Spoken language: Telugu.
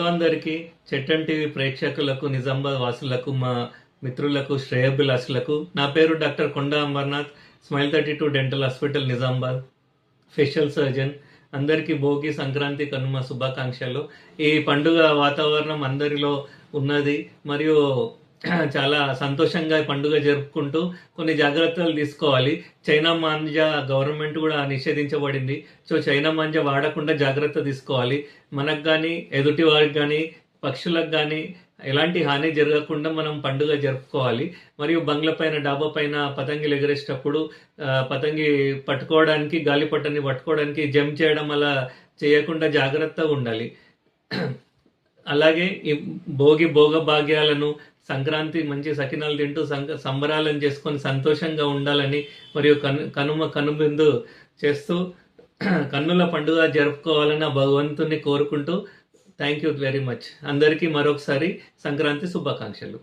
అందరికీ చెట్టన్ టీవీ ప్రేక్షకులకు, నిజామాబాద్ వాసులకు, మా మిత్రులకు, శ్రేయోభిలాషులకు నా పేరు doctor Konda Amarnath, smile 32 dental hospital Nizamabad, facial surgeon. అందరికీ భోగి, సంక్రాంతి, కనుమ శుభాకాంక్షలు. ఈ పండుగ వాతావరణం అందరిలో ఉన్నది మరియు చాలా సంతోషంగా పండుగ జరుపుకుంటూ కొన్ని జాగ్రత్తలు తీసుకోవాలి. చైనా మాంజా గవర్నమెంట్ కూడా నిషేధించబడింది. సో చైనా మాంజా వాడకుండా జాగ్రత్త తీసుకోవాలి. మనకు కానీ, ఎదుటి వారికి కానీ, పక్షులకు కానీ ఎలాంటి హాని జరగకుండా మనం పండుగ జరుపుకోవాలి. మరియు బంగ్ల పైన, డాబా పైన పతంగిలు ఎగరేసేటప్పుడు పతంగి పట్టుకోవడానికి, గాలిపటాన్ని పట్టుకోవడానికి జంప్ చేయడం అలా చేయకుండా జాగ్రత్తగా ఉండాలి. అలాగే ఈ భోగ భాగ్యాలను, సంక్రాంతి మంచి సకినాలు తింటూ సంబరాలను చేసుకొని సంతోషంగా ఉండాలని మరియు కనుబిందు చేస్తూ కన్నుల పండుగ జరుపుకోవాలని భగవంతుని కోరుకుంటూ థ్యాంక్ యూ వెరీ మచ్. అందరికీ మరొకసారి సంక్రాంతి శుభాకాంక్షలు.